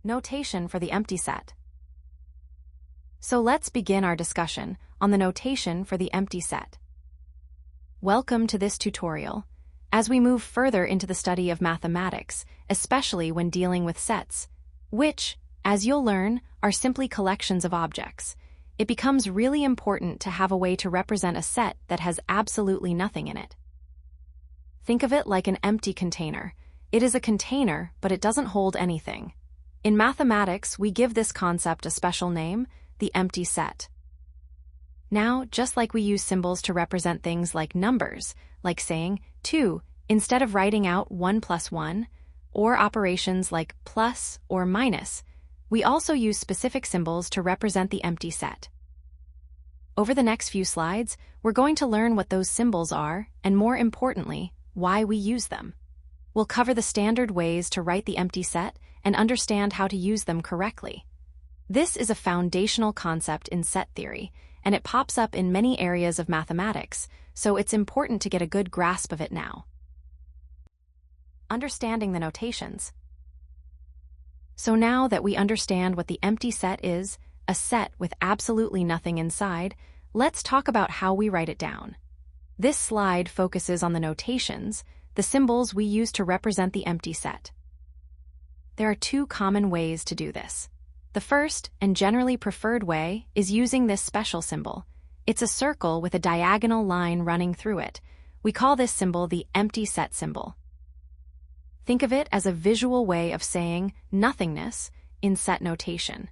Notation for the empty set. So let's begin our discussion on the notation for the empty set. Welcome to this tutorial. As we move further into the study of mathematics, especially when dealing with sets, which, as you'll learn, are simply collections of objects, it becomes really important to have a way to represent a set that has absolutely nothing in it. Think of it like an empty container. It is a container, but it doesn't hold anything. In mathematics, we give this concept a special name, the empty set. Now, just like we use symbols to represent things like numbers, like saying 2, instead of writing out 1 plus 1, or operations like plus or minus, we also use specific symbols to represent the empty set. Over the next few slides, we're going to learn what those symbols are, and more importantly, why we use them. We'll cover the standard ways to write the empty set and understand how to use them correctly. This is a foundational concept in set theory, and it pops up in many areas of mathematics, so it's important to get a good grasp of it now. Understanding the notations. So now that we understand what the empty set is, a set with absolutely nothing inside, let's talk about how we write it down. This slide focuses on the notations, the symbols we use to represent the empty set. There are two common ways to do this. The first, and generally preferred way, is using this special symbol. It's a circle with a diagonal line running through it. We call this symbol the empty set symbol. Think of it as a visual way of saying nothingness in set notation.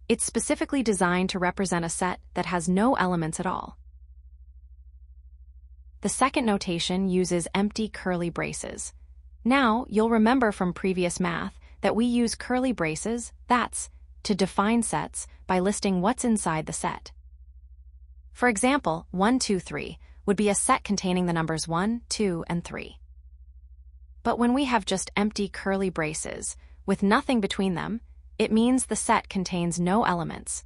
It's specifically designed to represent a set that has no elements at all. The second notation uses empty curly braces. Now, you'll remember from previous math that we use curly braces, that's, to define sets by listing what's inside the set. For example, 1, 2, 3 would be a set containing the numbers 1, 2, and 3. But when we have just empty curly braces, with nothing between them, it means the set contains no elements.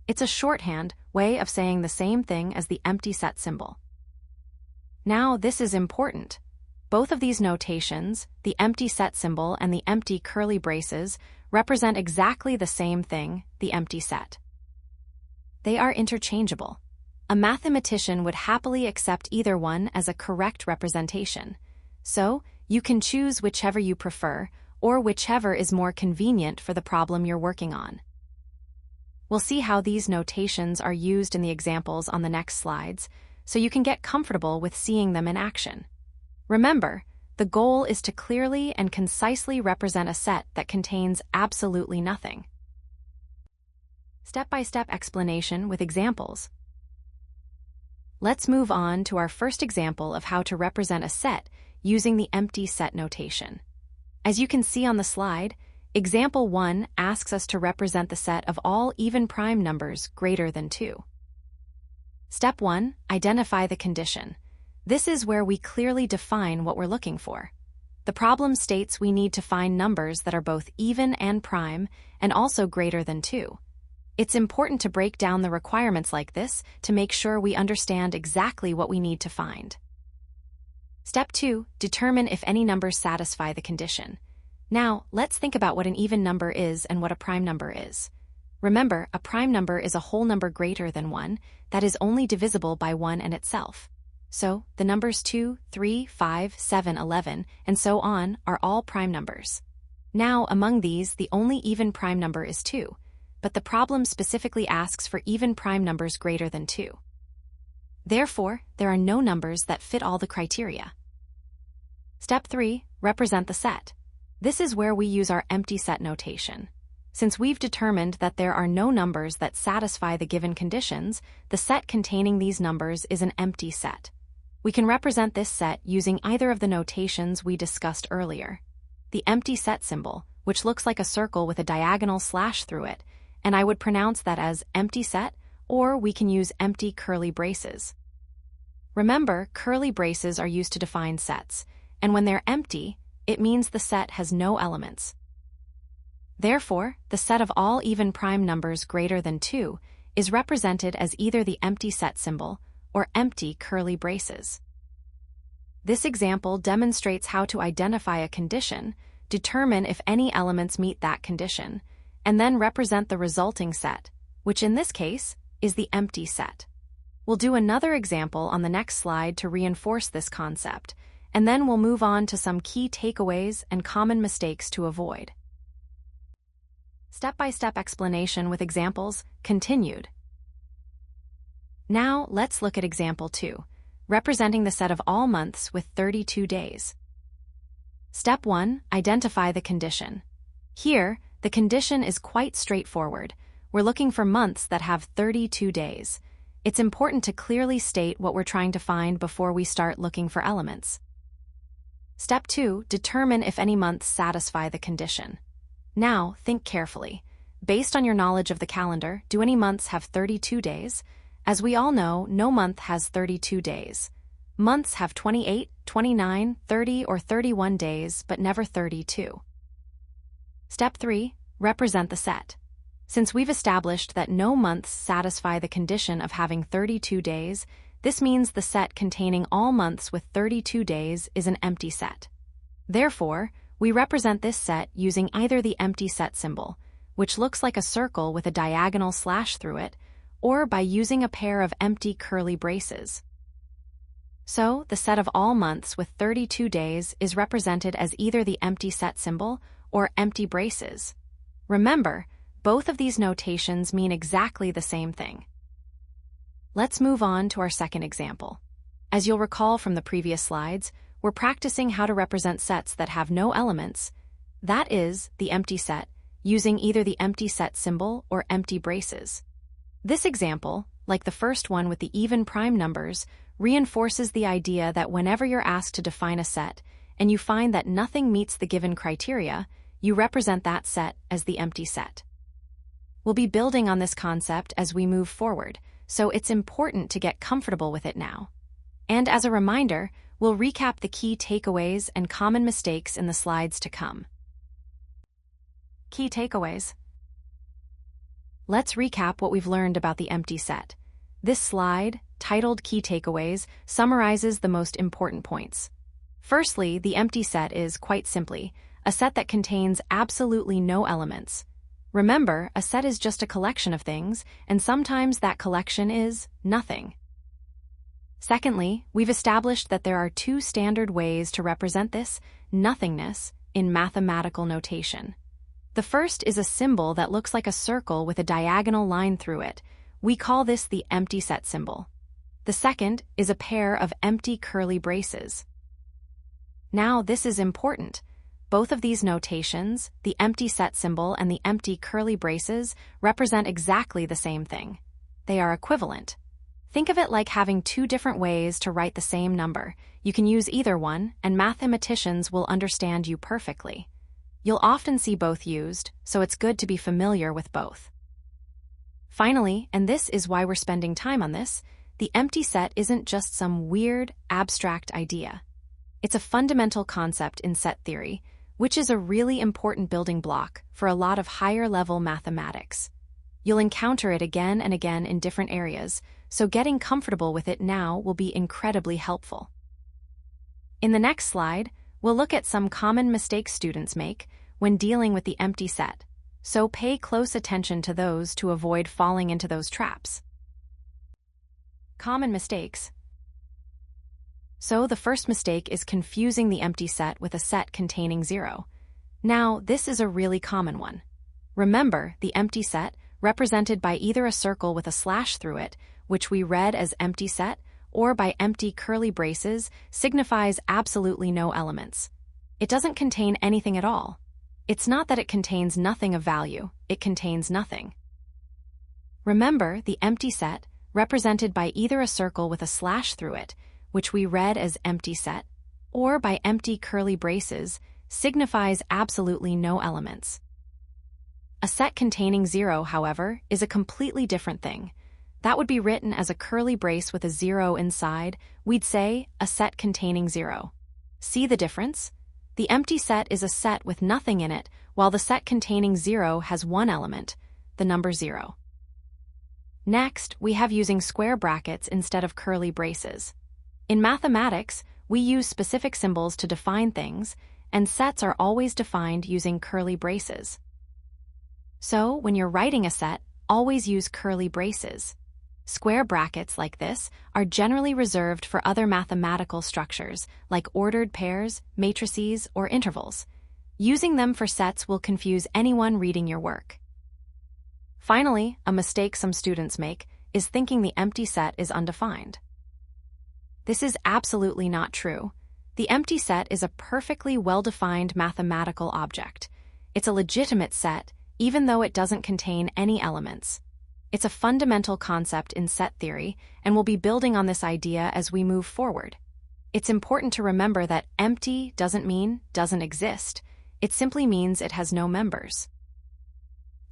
It's a shorthand way of saying the same thing as the empty set symbol. Now, this is important. Both of these notations, the empty set symbol and the empty curly braces, represent exactly the same thing, the empty set. They are interchangeable. A mathematician would happily accept either one as a correct representation. So, you can choose whichever you prefer, or whichever is more convenient for the problem you're working on. We'll see how these notations are used in the examples on the next slides, so you can get comfortable with seeing them in action. Remember, the goal is to clearly and concisely represent a set that contains absolutely nothing. Step-by-step explanation with examples. Let's move on to our first example of how to represent a set using the empty set notation. As you can see on the slide, example 1 asks us to represent the set of all even prime numbers greater than 2. Step 1, identify the condition. This is where we clearly define what we're looking for. The problem states we need to find numbers that are both even and prime, and also greater than 2. It's important to break down the requirements like this to make sure we understand exactly what we need to find. Step 2, determine if any numbers satisfy the condition. Now, let's think about what an even number is and what a prime number is. Remember, a prime number is a whole number greater than 1 that is only divisible by 1 and itself. So, the numbers 2, 3, 5, 7, 11, and so on are all prime numbers. Now, among these, the only even prime number is 2, but the problem specifically asks for even prime numbers greater than 2. Therefore, there are no numbers that fit all the criteria. Step 3, represent the set. This is where we use our empty set notation. Since we've determined that there are no numbers that satisfy the given conditions, the set containing these numbers is an empty set. We can represent this set using either of the notations we discussed earlier. The empty set symbol, which looks like a circle with a diagonal slash through it, and I would pronounce that as empty set, or we can use empty curly braces. Remember, curly braces are used to define sets, and when they're empty, it means the set has no elements. Therefore, the set of all even prime numbers greater than 2 is represented as either the empty set symbol or empty curly braces. This example demonstrates how to identify a condition determine if any elements meet that condition, and then represent the resulting set, which in this case is the empty set. We'll do another example on the next slide to reinforce this concept, and then we'll move on to some key takeaways and common mistakes to avoid. Step-by-step explanation with examples continued. Now let's look at example 2, representing the set of all months with 32 days. Step 1, identify the condition. Here, the condition is quite straightforward. We're looking for months that have 32 days. It's important to clearly state what we're trying to find before we start looking for elements. Step 2, determine if any months satisfy the condition. Now, think carefully. Based on your knowledge of the calendar, do any months have 32 days? As we all know, no month has 32 days. Months have 28, 29, 30, or 31 days, but never 32. Step 3, represent the set. Since we've established that no months satisfy the condition of having 32 days, this means the set containing all months with 32 days is an empty set. Therefore, we represent this set using either the empty set symbol, which looks like a circle with a diagonal slash through it, or by using a pair of empty curly braces. So, the set of all months with 32 days is represented as either the empty set symbol or empty braces. Remember, both of these notations mean exactly the same thing. Let's move on to our second example. As you'll recall from the previous slides, we're practicing how to represent sets that have no elements, that is, the empty set, using either the empty set symbol or empty braces. This example, like the first one with the even prime numbers, reinforces the idea that whenever you're asked to define a set and you find that nothing meets the given criteria, you represent that set as the empty set. We'll be building on this concept as we move forward, so it's important to get comfortable with it now. And as a reminder, we'll recap the key takeaways and common mistakes in the slides to come. Key takeaways. Let's recap what we've learned about the empty set. This slide, titled Key Takeaways, summarizes the most important points. Firstly, the empty set is, quite simply, a set that contains absolutely no elements. Remember, a set is just a collection of things, and sometimes that collection is nothing. Secondly, we've established that there are two standard ways to represent this nothingness in mathematical notation. The first is a symbol that looks like a circle with a diagonal line through it. We call this the empty set symbol. The second is a pair of empty curly braces. Now, this is important. Both of these notations, the empty set symbol and the empty curly braces, represent exactly the same thing. They are equivalent. Think of it like having two different ways to write the same number. You can use either one, and mathematicians will understand you perfectly. You'll often see both used, so it's good to be familiar with both. Finally, and this is why we're spending time on this, the empty set isn't just some weird, abstract idea. It's a fundamental concept in set theory, which is a really important building block for a lot of higher-level mathematics. You'll encounter it again and again in different areas, so getting comfortable with it now will be incredibly helpful. In the next slide, we'll look at some common mistakes students make when dealing with the empty set, so pay close attention to those to avoid falling into those traps. Common mistakes. So the first mistake is confusing the empty set with a set containing 0. Now, this is a really common one. Remember, the empty set, represented by either a circle with a slash through it, which we read as empty set, or by empty curly braces, signifies absolutely no elements. It doesn't contain anything at all. It's not that it contains nothing of value, it contains nothing. Remember, the empty set, represented by either a circle with a slash through it, which we read as empty set, or by empty curly braces, signifies absolutely no elements. A set containing 0, however, is a completely different thing. That would be written as a curly brace with a 0 inside. We'd say a set containing 0. See the difference? The empty set is a set with nothing in it, while the set containing 0 has one element, the number 0. Next, we have using square brackets instead of curly braces. In mathematics, we use specific symbols to define things, and sets are always defined using curly braces. So, when you're writing a set, always use curly braces. Square brackets like this are generally reserved for other mathematical structures, like ordered pairs, matrices, or intervals. Using them for sets will confuse anyone reading your work. Finally, a mistake some students make is thinking the empty set is undefined. This is absolutely not true. The empty set is a perfectly well-defined mathematical object. It's a legitimate set, even though it doesn't contain any elements. It's a fundamental concept in set theory, and we'll be building on this idea as we move forward. It's important to remember that empty doesn't mean doesn't exist. It simply means it has no members.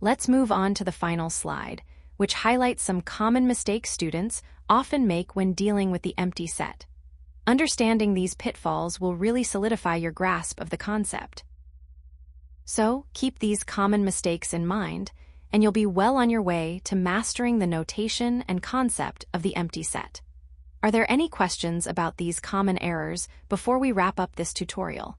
Let's move on to the final slide, which highlights some common mistakes students often make when dealing with the empty set. Understanding these pitfalls will really solidify your grasp of the concept. So, keep these common mistakes in mind, and you'll be well on your way to mastering the notation and concept of the empty set. Are there any questions about these common errors before we wrap up this tutorial?